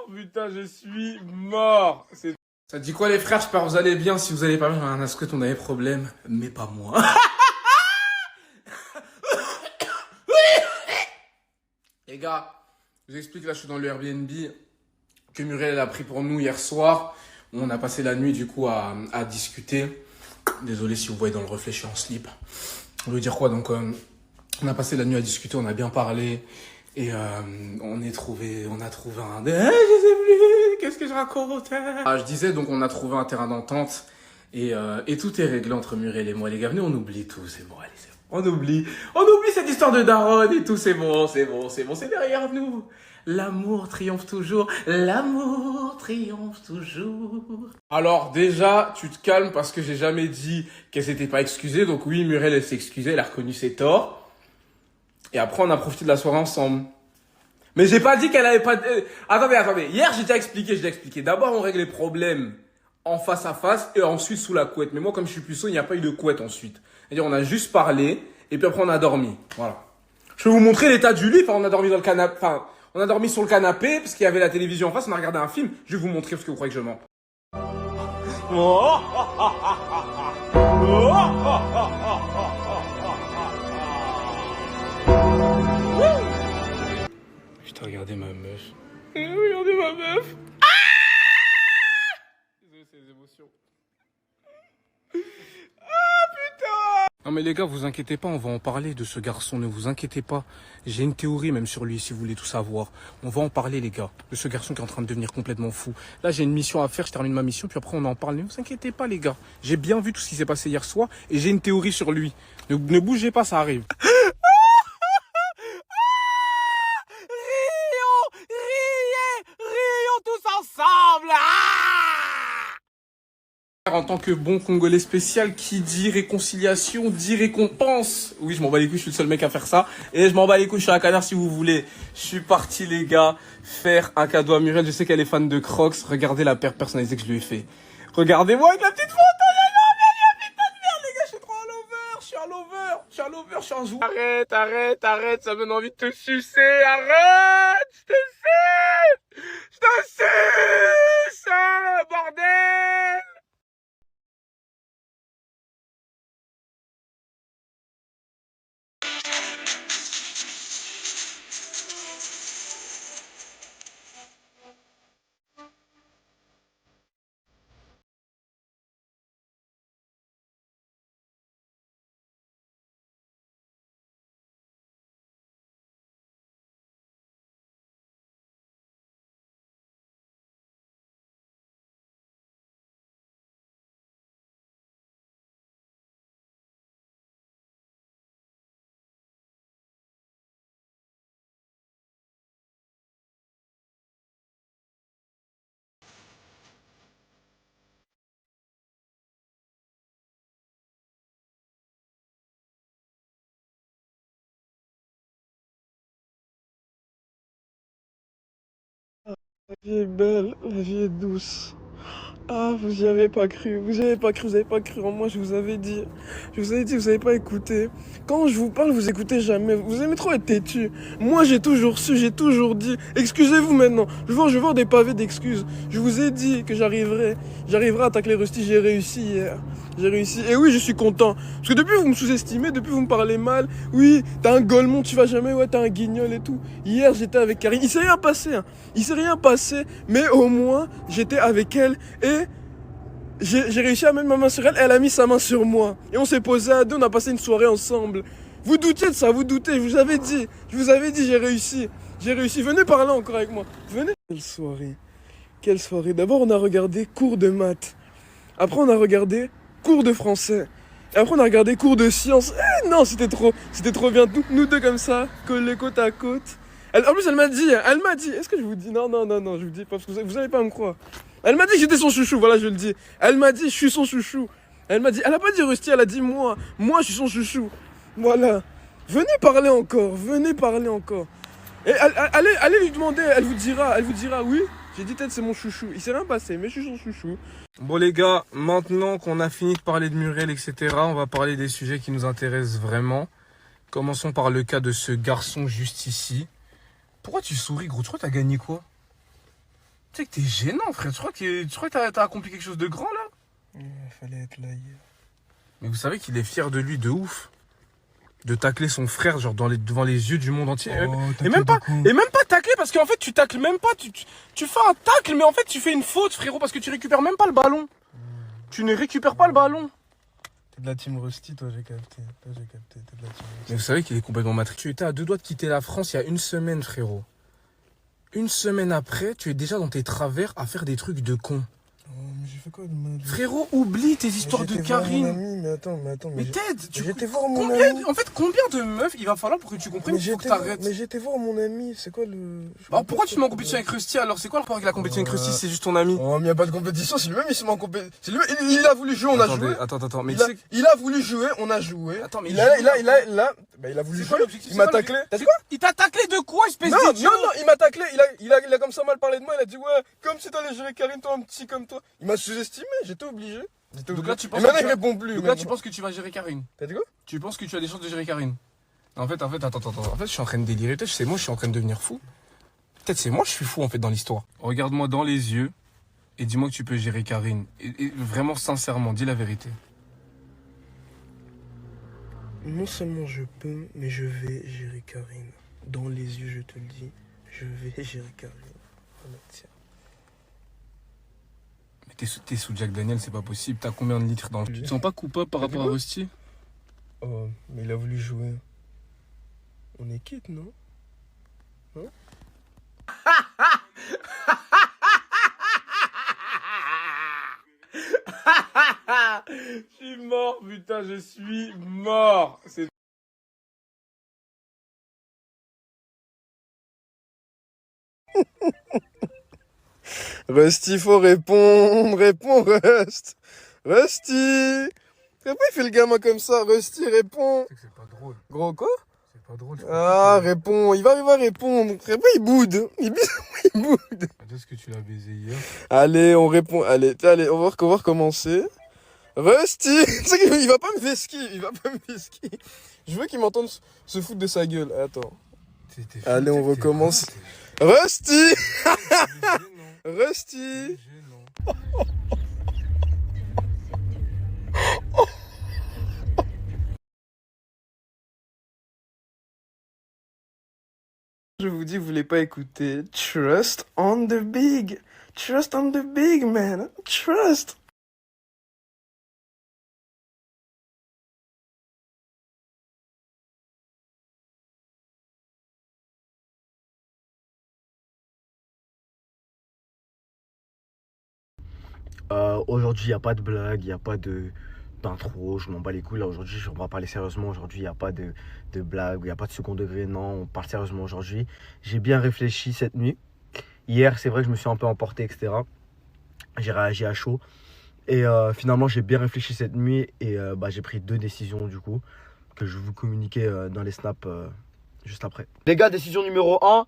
Oh putain, je suis mort. Ça dit quoi les frères? J'espère que vous allez bien. Si vous allez pas bien, est-ce que on a des problèmes? Mais pas moi. Les gars, je vous explique, là je suis dans le Airbnb que Muriel a pris pour nous hier soir. On a passé la nuit du coup à discuter. Désolé si vous voyez dans le reflet, je suis en slip. On veut dire quoi? Donc on a passé la nuit à discuter, on a bien parlé. Et on a trouvé un... je sais plus, qu'est-ce que je raconte? Je disais, donc on a trouvé un terrain d'entente. Et tout est réglé entre Muriel et moi. Les gars, venez, on oublie tout, c'est bon, allez, c'est bon. On oublie cette histoire de daronne et tout, c'est bon, c'est derrière nous. L'amour triomphe toujours, l'amour triomphe toujours. Alors déjà, tu te calmes parce que j'ai jamais dit qu'elle s'était pas excusée. Donc oui, Muriel, elle s'est excusée, elle a reconnu ses torts. Et après, on a profité de la soirée ensemble. Mais j'ai pas dit qu'elle avait pas... Attendez. Hier, j'ai déjà expliqué. D'abord, on règle les problèmes en face à face et ensuite sous la couette. Mais moi, comme je suis puceau, il n'y a pas eu de couette ensuite. C'est-à-dire, on a juste parlé et puis après, on a dormi. Voilà. Je peux vous montrer l'état du lit. Enfin, on a dormi dans le canapé. Enfin, on a dormi sur le canapé parce qu'il y avait la télévision en face. On a regardé un film. Je vais vous montrer parce que vous croyez que je mens. Putain, regardez ma meuf. Regardez ma meuf. Désolé, c'est les émotions. Non mais les gars, vous inquiétez pas, on va en parler de ce garçon, ne vous inquiétez pas. J'ai une théorie même sur lui, si vous voulez tout savoir. On va en parler les gars, de ce garçon qui est en train de devenir complètement fou. Là j'ai une mission à faire, je termine ma mission, puis après on en parle. Ne vous inquiétez pas les gars, j'ai bien vu tout ce qui s'est passé hier soir, et j'ai une théorie sur lui. Ne bougez pas, ça arrive. Rions tous ensemble. En tant que bon Congolais spécial, qui dit réconciliation, dit récompense. Oui, je m'en bats les couilles, je suis le seul mec à faire ça. Et je m'en bats les couilles, je suis un canard si vous voulez. Je suis parti, les gars, faire un cadeau à Muriel. Je sais qu'elle est fan de Crocs. Regardez la paire personnalisée que je lui ai fait. Regardez-moi avec la petite photo. Les gars, je suis trop à l'over. Je suis un joueur. Arrête. Ça me donne envie de te sucer. Arrête. Je te suce. Bordel. La vie est belle, la vie est douce. Ah, vous y avez pas cru, vous avez pas cru en moi, je vous avais dit. Vous avez pas écouté. Quand je vous parle, vous écoutez jamais, vous aimez trop être têtu. Moi, j'ai toujours su, j'ai toujours dit. Excusez-vous maintenant, je veux voir des pavés d'excuses. Je vous ai dit que j'arriverai à tacler Rusty, j'ai réussi hier. J'ai réussi, et oui, je suis content. Parce que depuis, vous me sous-estimez, depuis, vous me parlez mal. Oui, t'as un golemon, tu vas jamais, ouais, t'as un guignol et tout. Hier, j'étais avec Karine, il s'est rien passé, mais au moins, j'étais avec elle, et j'ai réussi à mettre ma main sur elle, elle a mis sa main sur moi. Et on s'est posé à deux, on a passé une soirée ensemble. Vous doutiez de ça, je vous avais dit, j'ai réussi. Venez parler encore avec moi, venez. Quelle soirée. D'abord, on a regardé cours de maths. Après, on a regardé cours de français. Et après, on a regardé cours de sciences. Non, c'était trop bien. Nous deux comme ça, collés côte à côte. En plus, elle m'a dit, est-ce que je vous dis? Non, je vous dis pas, parce que vous allez pas me croire. Elle m'a dit que j'étais son chouchou, voilà, je le dis. Elle m'a dit, je suis son chouchou. Elle a pas dit Rusty, elle a dit moi, je suis son chouchou. Voilà. Venez parler encore. Et allez lui demander, elle vous dira, oui. J'ai dit peut-être c'est mon chouchou. Il s'est rien passé, mais je suis son chouchou. Bon les gars, maintenant qu'on a fini de parler de Muriel, etc., on va parler des sujets qui nous intéressent vraiment. Commençons par le cas de ce garçon juste ici. Pourquoi tu souris, gros? Tu crois que t'as gagné quoi? Tu sais que t'es gênant, frère. Tu crois que t'as accompli quelque chose de grand, là? Il fallait être là hier. Mais vous savez qu'il est fier de lui de ouf. De tacler son frère, genre devant les yeux du monde entier. Et même pas tacler, parce qu'en fait, tu tacles même pas. Tu fais un tacle, mais en fait, tu fais une faute, frérot, parce que tu récupères même pas le ballon. Tu ne récupères pas le ballon. T'es de la team Rusty, toi, j'ai capté. T'es de la team Rusty. Mais vous savez qu'il est complètement matrixé. Tu étais à 2 doigts de quitter la France il y a 1 semaine, frérot. 1 semaine après, tu es déjà dans tes travers à faire des trucs de con. Oh, mais j'ai fait quoi de mal? Frérot, oublie tes histoires de Karine. Mais attends, Mais Ted, j'étais voir mon ami. En fait, combien de meufs il va falloir pour que tu comprennes qu'il faut que t'arrêtes? Mais j'étais voir mon ami, c'est quoi le... Alors pourquoi tu mets en compétition avec Rusty alors? C'est quoi le rapport avec la compétition avec Rusty? C'est juste ton ami. Oh, mais y a pas de compétition, c'est lui-même, il se met en compétition. C'est lui, il a voulu jouer, on a joué. Attends, mais il a voulu jouer, on a joué. Attends, mais il a voulu jouer. Il m'a taclé. T'as dit quoi? Il t'a taclé de quoi, espèce d'idiot? Non, il m'a taclé. Il a comme ça mal parlé de moi. Il a dit, ouais, comme si t'allais gérer Karine, toi, un petit comme toi. Il m'a sous-estimé, j'étais obligé. Donc là, tu penses maintenant, il répond plus. Donc là, tu penses que tu vas gérer Karine? T'as dit quoi? Tu penses que tu as des chances de gérer Karine? En fait, attends. En fait, je suis en train de délirer. Peut-être c'est moi, je suis en train de devenir fou. Peut-être c'est moi, je suis fou, en fait, dans l'histoire. Regarde-moi dans les yeux et dis-moi que tu peux gérer Karine. Et vraiment, sincèrement, dis la vérité. Non seulement je peux, mais je vais gérer Karine. Dans les yeux, je te le dis, je vais gérer Karine. Voilà, tiens. Mais t'es sous Jack Daniel, c'est pas possible. T'as combien de litres dans le... Tu te sens pas coupable par rapport à Rusty? Oh, mais il a voulu jouer. On est quitte, non? Hein? Je suis mort, putain, je suis mort. Rusty, faut répondre. Réponds, Rust. Rusty. Pourquoi il fait le gamin comme ça? Rusty, réponds. C'est pas drôle. Gros quoi? C'est pas drôle. Ah, réponds. Il va répondre. Après, il boude. Il boude. Est-ce que tu l'as baisé hier? Allez, on répond. Allez, on va recommencer. Rusty. Tu sais qu'il va pas me vesquiller. Je veux qu'il m'entende se foutre de sa gueule. Attends. Allez, on recommence. Rusty. Rusty. Je vous dis, vous voulez pas écouter. Trust on the big. Trust on the big, man. Trust. Aujourd'hui, il n'y a pas de blague, il n'y a pas d'intro, je m'en bats les couilles. Là, aujourd'hui, on va parler sérieusement. Aujourd'hui, il n'y a pas de blague, il n'y a pas de second degré. Non, on parle sérieusement aujourd'hui. J'ai bien réfléchi cette nuit. Hier, c'est vrai que je me suis un peu emporté, etc. J'ai réagi à chaud. Et finalement, j'ai bien réfléchi cette nuit. Et j'ai pris 2 décisions, du coup, que je vais vous communiquer dans les snaps juste après. Les gars, décision numéro 1,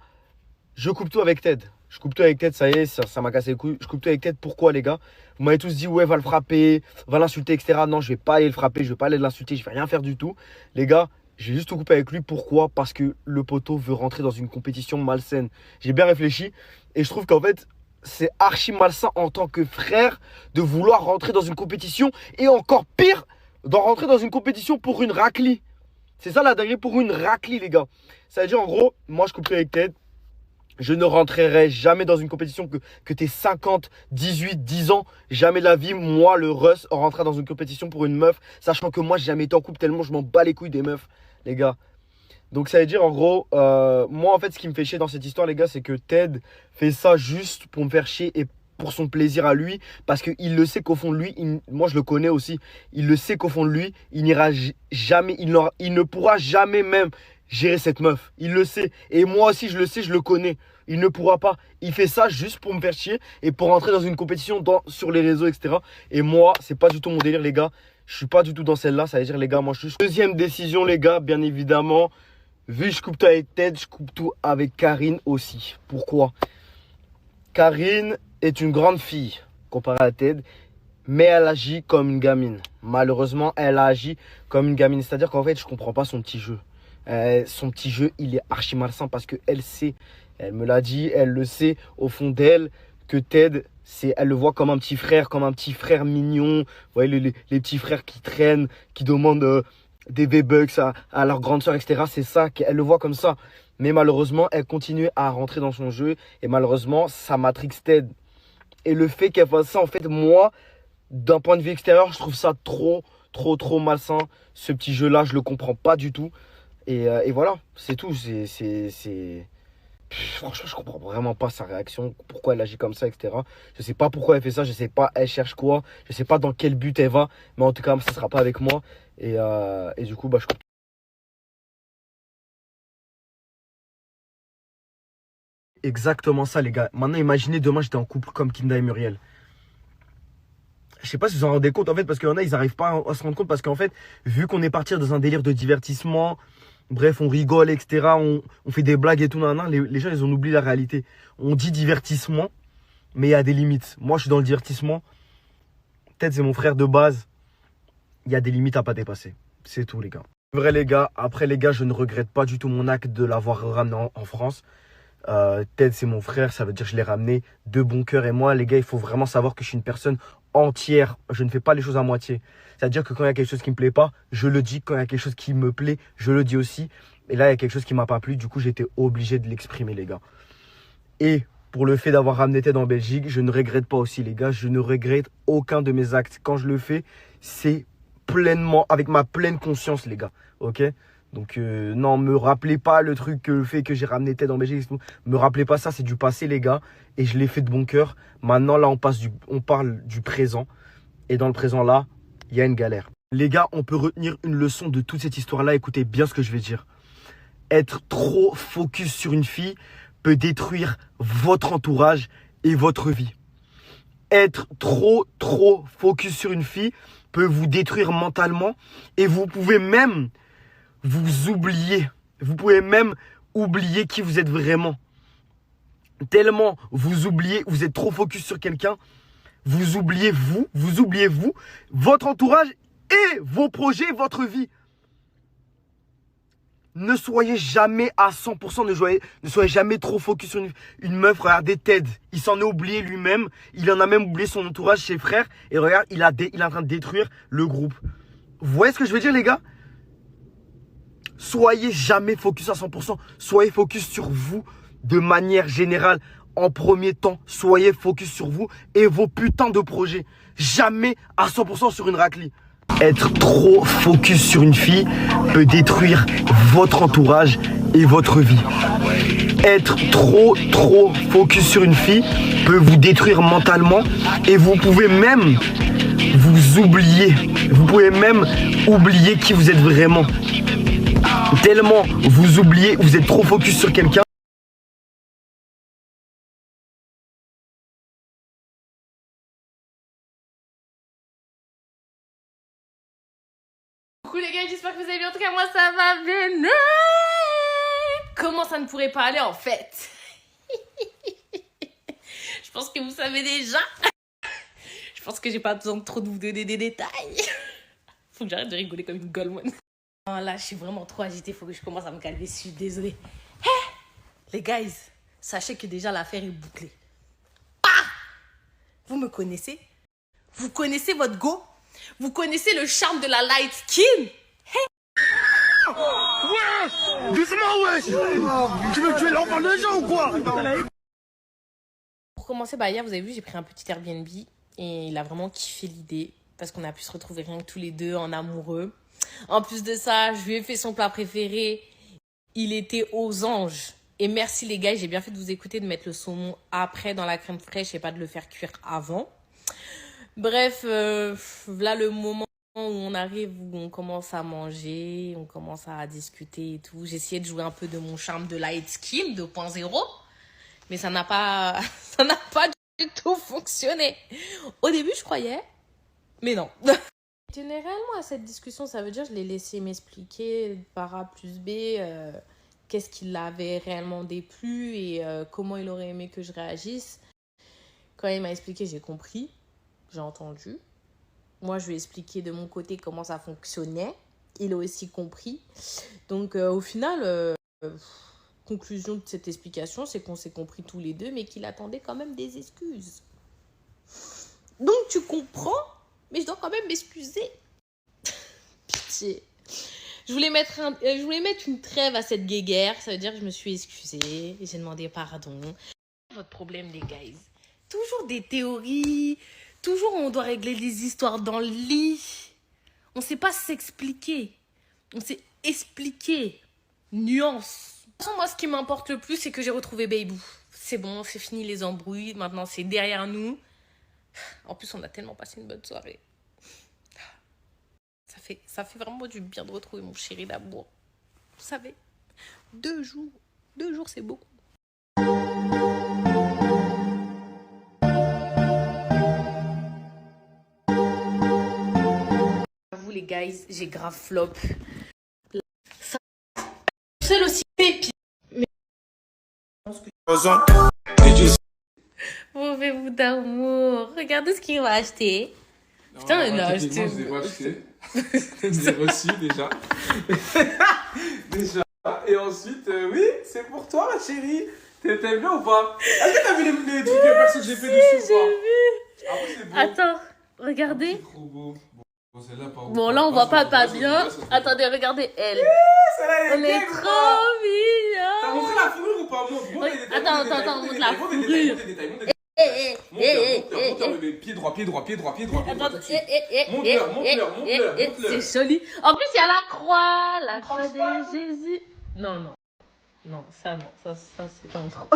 je coupe tout avec Ted. Je coupe tout avec Ted, ça y est, ça m'a cassé les couilles. Je coupe tout avec Ted, pourquoi les gars? Vous m'avez tous dit, ouais, va le frapper, va l'insulter, etc. Non, je vais pas aller le frapper, je vais pas aller l'insulter, je vais rien faire du tout. Les gars, j'ai juste tout coupé avec lui, pourquoi? Parce que le poteau veut rentrer dans une compétition malsaine. J'ai bien réfléchi et je trouve qu'en fait, c'est archi malsain en tant que frère de vouloir rentrer dans une compétition et encore pire, d'en rentrer dans une compétition pour une raclie. C'est ça la dinguerie, pour une raclie, les gars. Ça veut dire, en gros, moi, je coupe tout avec Ted. Je ne rentrerai jamais dans une compétition que t'es 50, 18, 10 ans. Jamais de la vie, moi, le Russ, rentrer dans une compétition pour une meuf. Sachant que moi, j'ai jamais été en couple tellement je m'en bats les couilles des meufs, les gars. Donc ça veut dire, en gros, moi, en fait, ce qui me fait chier dans cette histoire, les gars, c'est que Ted fait ça juste pour me faire chier et pour son plaisir à lui. Parce qu'il le sait qu'au fond de lui, moi, je le connais aussi. Il le sait qu'au fond de lui, il n'ira jamais, il ne pourra jamais même gérer cette meuf. Il le sait. Et moi aussi, je le sais, je le connais. Il ne pourra pas. Il fait ça juste pour me faire chier et pour rentrer dans une compétition sur les réseaux, etc. Et moi, c'est pas du tout mon délire, les gars. Je suis pas du tout dans celle-là. Ça veut dire, les gars, moi, je suis... Deuxième décision, les gars, bien évidemment. Vu que je coupe tout avec Ted, je coupe tout avec Karine aussi. Pourquoi? Karine est une grande fille comparée à Ted, mais elle agit comme une gamine. Malheureusement, elle agit comme une gamine. C'est-à-dire qu'en fait, je comprends pas son petit jeu. Son petit jeu, il est archi malsain parce qu'elle sait, elle me l'a dit, elle le sait au fond d'elle que Ted, elle le voit comme un petit frère mignon. Vous voyez, les petits frères qui traînent, qui demandent des V-Bucks à leur grande sœur, etc. C'est ça, elle le voit comme ça. Mais malheureusement, elle continue à rentrer dans son jeu. Et malheureusement, ça matrix Ted. Et le fait qu'elle fasse ça, en fait, moi, d'un point de vue extérieur, je trouve ça trop malsain. Ce petit jeu-là, je le comprends pas du tout. Et voilà, c'est tout. Franchement, je comprends vraiment pas sa réaction, pourquoi elle agit comme ça, etc. Je sais pas pourquoi elle fait ça, je sais pas elle cherche quoi, je sais pas dans quel but elle va, mais en tout cas, ça sera pas avec moi. Et du coup, je comprends. Exactement ça, les gars. Maintenant, imaginez demain, j'étais en couple comme Kinda et Muriel. Je sais pas si vous en rendez compte, en fait, parce qu'il y en a, ils arrivent pas à se rendre compte, parce qu'en fait, vu qu'on est parti dans un délire de divertissement, bref, on rigole, etc. On fait des blagues et tout, les gens, ils ont oublié la réalité. On dit divertissement, mais il y a des limites. Moi, je suis dans le divertissement. Peut-être c'est mon frère de base. Il y a des limites à pas dépasser. C'est tout, les gars. Vrai, les gars. Après, les gars, je ne regrette pas du tout mon acte de l'avoir ramené en France. Ted, c'est mon frère, ça veut dire que je l'ai ramené de bon cœur. Et moi, les gars, il faut vraiment savoir que je suis une personne entière. Je ne fais pas les choses à moitié. C'est-à-dire que quand il y a quelque chose qui me plaît pas, je le dis. Quand il y a quelque chose qui me plaît, je le dis aussi. Et là, il y a quelque chose qui m'a pas plu. Du coup, j'ai été obligé de l'exprimer, les gars. Et pour le fait d'avoir ramené Ted en Belgique, je ne regrette pas aussi, les gars. Je ne regrette aucun de mes actes. Quand je le fais, c'est pleinement, avec ma pleine conscience, les gars. Ok ? Donc, non, me rappelez pas le truc, le fait que j'ai ramené Ted en Belgique. Me rappelez pas ça, c'est du passé, les gars. Et je l'ai fait de bon cœur. Maintenant, là, on parle du présent. Et dans le présent, là, il y a une galère. Les gars, on peut retenir une leçon de toute cette histoire-là. Écoutez bien ce que je vais dire. Être trop focus sur une fille peut détruire votre entourage et votre vie. Être trop focus sur une fille peut vous détruire mentalement. Et vous pouvez même vous oubliez. Vous pouvez même oublier qui vous êtes vraiment. Tellement vous oubliez, vous êtes trop focus sur quelqu'un, vous oubliez vous, votre entourage et vos projets, votre vie. Ne soyez jamais à 100%, ne soyez jamais trop focus sur une meuf. Regardez Ted, il s'en est oublié lui-même, il en a même oublié son entourage, ses frères. Et regarde, il est en train de détruire le groupe. Vous voyez ce que je veux dire, les gars ? Soyez jamais focus à 100%. Soyez focus sur vous de manière générale. En premier temps, soyez focus sur vous et vos putains de projets. Jamais à 100% sur une raclie. Être trop focus sur une fille peut détruire votre entourage et votre vie. Être trop focus sur une fille peut vous détruire mentalement et vous pouvez même vous oublier. Vous pouvez même oublier qui vous êtes vraiment. Tellement vous oubliez, vous êtes trop focus sur quelqu'un. Coucou les gars, j'espère que vous allez bien. En tout cas, moi ça va bien. Comment ça ne pourrait pas aller en fait? Je pense que vous savez déjà. Je pense que j'ai pas besoin de trop de vous donner des détails. Faut que j'arrête de rigoler comme une golemone. Oh là, je suis vraiment trop agitée, faut que je commence à me calmer, je suis désolée. Hey, les guys, sachez que déjà l'affaire est bouclée. Ah, vous me connaissez? Vous connaissez votre go? Vous connaissez le charme de la light skin? Hey. Ouais, doucement, wesh. Tu veux tuer l'enfant de gens ou quoi? Pour commencer, hier, vous avez vu, j'ai pris un petit Airbnb et il a vraiment kiffé l'idée parce qu'on a pu se retrouver rien que tous les deux en amoureux. En plus de ça, je lui ai fait son plat préféré. Il était aux anges. Et merci les gars, j'ai bien fait de vous écouter, de mettre le saumon après dans la crème fraîche et pas de le faire cuire avant. Bref, là le moment où on arrive, où on commence à manger, on commence à discuter et tout. J'ai essayé de jouer un peu de mon charme de light skin 2.0, mais ça n'a pas du tout fonctionné. Au début, je croyais, mais non. Tenais réellement à cette discussion, ça veut dire que je l'ai laissé m'expliquer par A plus B qu'est-ce qui l'avait réellement déplu et comment il aurait aimé que je réagisse. Quand il m'a expliqué, j'ai compris, j'ai entendu. Moi, je lui ai expliqué de mon côté comment ça fonctionnait. Il a aussi compris. Donc, au final, conclusion de cette explication, c'est qu'on s'est compris tous les deux, mais qu'il attendait quand même des excuses. Donc tu comprends, mais je dois quand même m'excuser. Pitié. Je voulais mettre une trêve à cette guéguerre. Ça veut dire que je me suis excusée. J'ai demandé pardon. Votre problème, les guys. Toujours des théories. Toujours on doit régler les histoires dans le lit. On ne sait pas s'expliquer. On sait expliquer. Nuance. De toute façon, moi, ce qui m'importe le plus, c'est que j'ai retrouvé Bayboo. C'est bon, c'est fini les embrouilles. Maintenant, c'est derrière nous. En plus, on a tellement passé une bonne soirée. Ça fait vraiment du bien de retrouver mon chéri d'amour. Vous savez, 2 jours. 2 jours, c'est beaucoup. Vous, les guys, j'ai grave flop. Ça, seul aussi pépi. Mais... Mauvais bout d'amour. Regardez ce qu'il m'a acheté. Putain, il a acheté. Je l'ai pas acheté. Je l'ai reçu déjà. Déjà. Et ensuite, oui, c'est pour toi, ma chérie. T'aimes bien ou pas? Est-ce que t'as vu les trucs perso que j'ai fait dessus ou pas? J'ai vu. Après, c'est beau. Attends, regardez. C'est trop beau. Bon, celle-là, pas Bon, là, on voit pas bien. Attendez, regardez elle. Celle-là, Elle est trop mignonne. T'as montré la fourrure ou pas? Montre. Attends, montre la fourrure. Montre-le, pied droit. Montre-le. C'est joli. En plus, il y a la croix de Jésus. Non, ça c'est pas trop.